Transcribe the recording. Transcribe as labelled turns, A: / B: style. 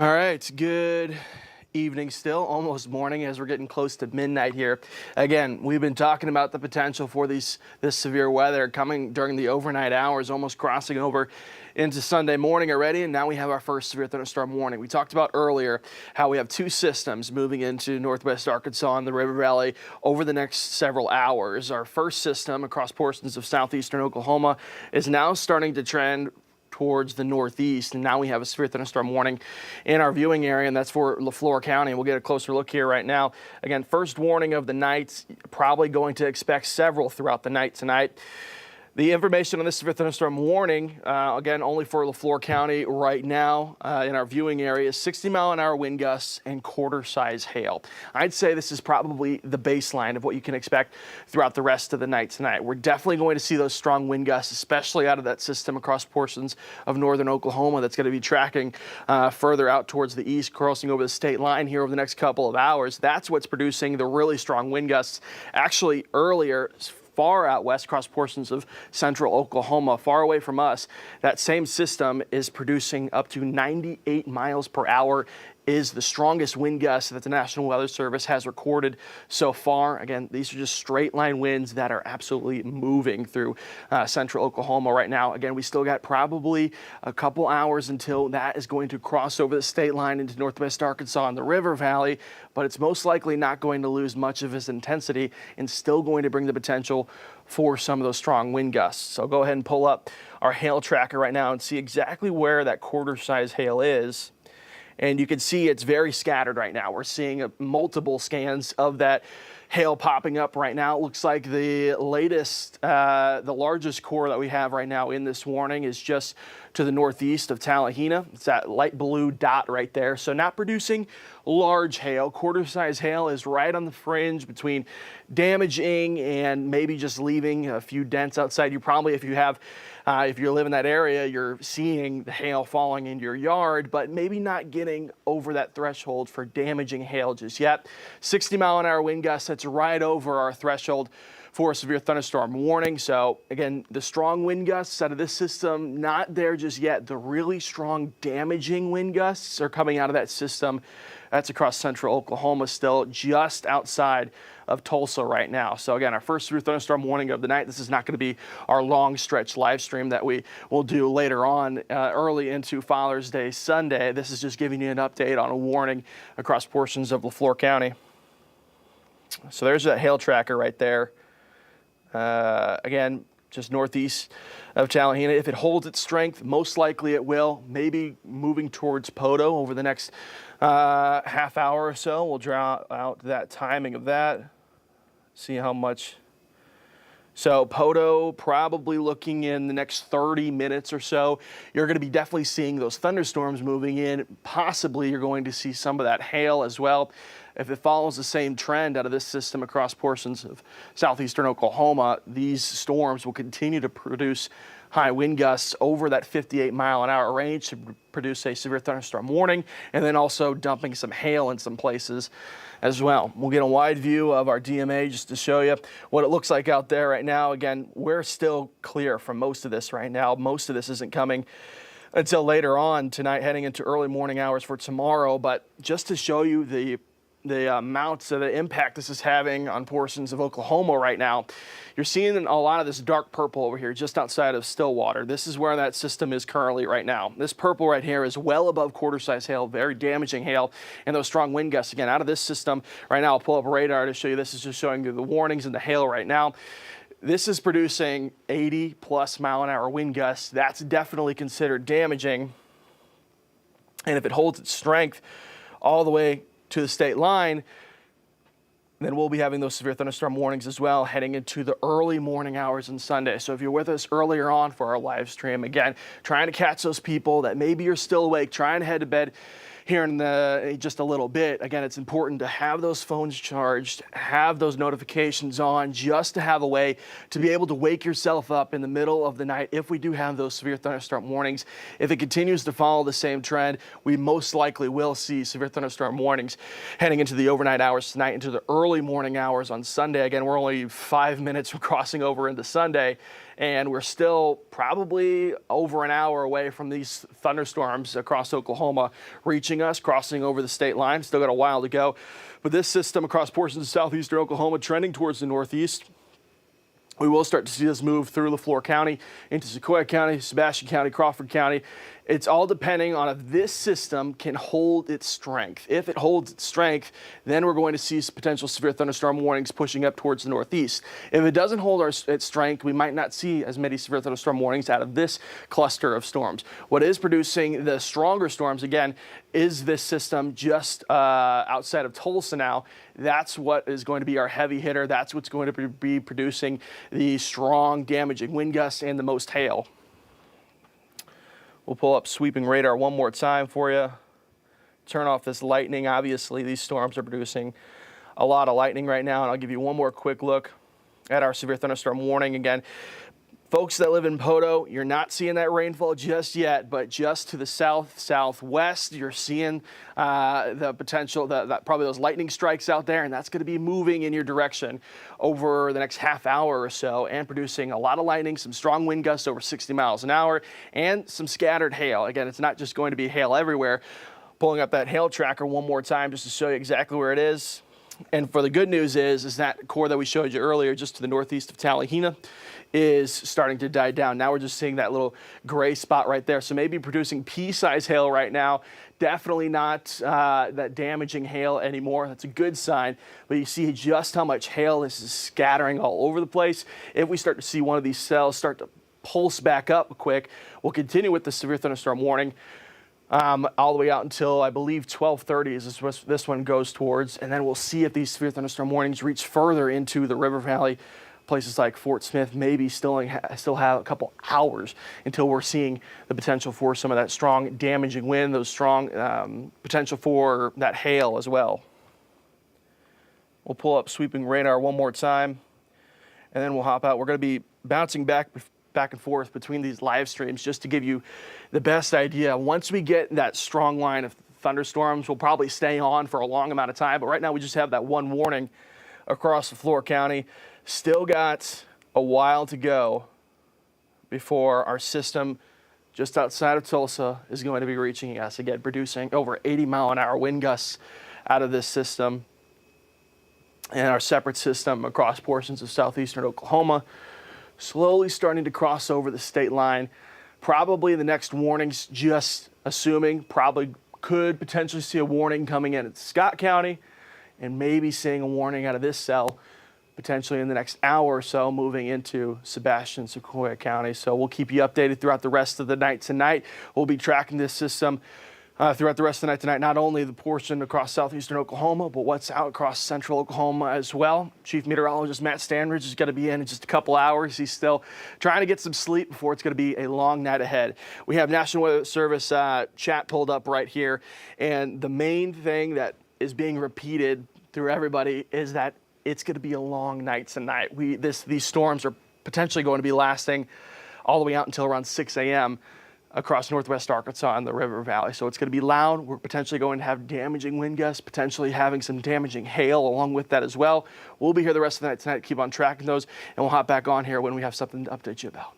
A: All right, good evening still, almost morning as we're getting close to midnight here. Again, we've been talking about the potential for this severe weather coming during the overnight hours, almost crossing over into Sunday morning already, and now we have our first severe thunderstorm warning. We talked about earlier how we have two systems moving into northwest Arkansas and the River Valley over the next several hours. Our first system across portions of southeastern Oklahoma is now starting to trend towards the northeast, and now we have a severe thunderstorm warning in our viewing area, and that's for Flore County. We'll get a closer look here right now. Again, first warning of the night, probably going to expect several throughout the night tonight. The information on this severe thunderstorm warning, again, only for Flore County right now in our viewing area, is 60-mile-an-hour wind gusts and quarter-size hail. I'd say this is probably the baseline of what you can expect throughout the rest of the night tonight. We're definitely going to see those strong wind gusts, especially out of that system across portions of northern Oklahoma that's going to be tracking further out towards the east, crossing over the state line here over the next couple of hours. That's what's producing the really strong wind gusts. Actually, earlier, far out west across portions of central Oklahoma, far away from us, that same system is producing up to 98 miles per hour, is the strongest wind gust that the National Weather Service has recorded so far. Again, these are just straight line winds that are absolutely moving through central Oklahoma right now. Again, we still got probably a couple hours until that is going to cross over the state line into northwest Arkansas and the River Valley, but it's most likely not going to lose much of its intensity and still going to bring the potential for some of those strong wind gusts. So go ahead and pull up our hail tracker right now and see exactly where that quarter-size hail is. And you can see it's very scattered right now. We're seeing multiple scans of that hail popping up right now. It looks like the latest, the largest core that we have right now in this warning is just to the northeast of Tallahena. It's that light blue dot right there. So not producing large hail. Quarter-size hail is right on the fringe between damaging and maybe just leaving a few dents outside. You probably, if you live in that area, you're seeing the hail falling into your yard, but maybe not getting over that threshold for damaging hail just yet. 60-mile-an-hour wind gusts, that's right over our threshold for a severe thunderstorm warning. So again, the strong wind gusts out of this system, not there just yet. The really strong damaging wind gusts are coming out of that system. That's across central Oklahoma, still just outside of Tulsa right now. So again, our first severe thunderstorm warning of the night. This is not going to be our long stretch live stream that we will do later on early into Father's Day Sunday. This is just giving you an update on a warning across portions of Flore County. So there's that hail tracker right there. Again, just northeast of Tallahena. If it holds its strength, most likely it will. Maybe moving towards Poto over the next half hour or so. We'll draw out that timing of that. See how much. So Poto probably looking in the next 30 minutes or so. You're going to be definitely seeing those thunderstorms moving in. Possibly you're going to see some of that hail as well. If it follows the same trend out of this system across portions of southeastern Oklahoma, these storms will continue to produce high wind gusts over that 58-mile-an-hour range to produce a severe thunderstorm warning, and then also dumping some hail in some places as well. We'll get a wide view of our DMA just to show you what it looks like out there right now. Again, we're still clear from most of this right now. Most of this isn't coming until later on tonight, heading into early morning hours for tomorrow, but just to show you the amounts of the impact this is having on portions of Oklahoma right now. You're seeing a lot of this dark purple over here just outside of Stillwater. This is where that system is currently right now. This purple right here is well above quarter-size hail, very damaging hail, and those strong wind gusts. Again, out of this system right now, I'll pull up a radar to show you. This is just showing you the warnings and the hail right now. This is producing 80-plus mile-an-hour wind gusts. That's definitely considered damaging. And if it holds its strength all the way to the state line, then we'll be having those severe thunderstorm warnings as well heading into the early morning hours on Sunday. So if you're with us earlier on for our live stream, again, trying to catch those people that maybe you're still awake, trying to head to bed here in just a little bit. Again, it's important to have those phones charged, have those notifications on, just to have a way to be able to wake yourself up in the middle of the night if we do have those severe thunderstorm warnings. If it continues to follow the same trend, we most likely will see severe thunderstorm warnings heading into the overnight hours tonight, into the early morning hours on Sunday. Again, we're only 5 minutes from crossing over into Sunday, and we're still probably over an hour away from these thunderstorms across Oklahoma reaching us, crossing over the state line. Still got a while to go. But this system across portions of southeastern Oklahoma trending towards the northeast. We will start to see this move through Flore County into Sequoia County, Sebastian County, Crawford County. It's all depending on if this system can hold its strength. If it holds its strength, then we're going to see potential severe thunderstorm warnings pushing up towards the northeast. If it doesn't hold its strength, we might not see as many severe thunderstorm warnings out of this cluster of storms. What is producing the stronger storms, again, is this system just outside of Tulsa now. That's what is going to be our heavy hitter. That's what's going to be producing the strong, damaging wind gusts and the most hail. We'll pull up sweeping radar one more time for you. Turn off this lightning. Obviously, these storms are producing a lot of lightning right now, and I'll give you one more quick look at our severe thunderstorm warning. Again, folks that live in Poto, you're not seeing that rainfall just yet, but just to the south, southwest, you're seeing the potential, probably those lightning strikes out there, and that's going to be moving in your direction over the next half hour or so and producing a lot of lightning, some strong wind gusts over 60 miles an hour, and some scattered hail. Again, it's not just going to be hail everywhere. Pulling up that hail tracker one more time just to show you exactly where it is. And for the good news is that core that we showed you earlier, just to the northeast of Talihina, is starting to die down. Now we're just seeing that little gray spot right there. So maybe producing pea-size hail right now. Definitely not that damaging hail anymore. That's a good sign. But you see just how much hail this is scattering all over the place. If we start to see one of these cells start to pulse back up quick, we'll continue with the severe thunderstorm warning. All the way out until, I believe, 12:30 is this one goes towards, and then we'll see if these severe thunderstorm warnings reach further into the River Valley. Places like Fort Smith maybe still have a couple hours until we're seeing the potential for some of that strong damaging wind, those strong potential for that hail as well. We'll pull up sweeping radar one more time, and then we'll hop out. We're going to be bouncing back and forth between these live streams just to give you the best idea. Once we get that strong line of thunderstorms, we'll probably stay on for a long amount of time. But right now we just have that one warning across Flore County. Still got a while to go before our system just outside of Tulsa is going to be reaching us again, producing over 80-mile-an-hour wind gusts out of this system. And our separate system across portions of southeastern Oklahoma slowly starting to cross over the state line. Probably the next warnings, just assuming, probably could potentially see a warning coming in at Scott County and maybe seeing a warning out of this cell potentially in the next hour or so moving into Sebastian, Sequoia County. So we'll keep you updated throughout the rest of the night tonight. We'll be tracking this system throughout the rest of the night tonight, not only the portion across southeastern Oklahoma, but what's out across central Oklahoma as well. Chief Meteorologist Matt Standridge is going to be in just a couple hours. He's still trying to get some sleep before it's going to be a long night ahead. We have National Weather Service chat pulled up right here, and the main thing that is being repeated through everybody is that it's going to be a long night tonight. These storms are potentially going to be lasting all the way out until around 6 a.m. across northwest Arkansas and the River Valley. So it's going to be loud. We're potentially going to have damaging wind gusts, potentially having some damaging hail along with that as well. We'll be here the rest of the night tonight. Keep on tracking those, and we'll hop back on here when we have something to update you about.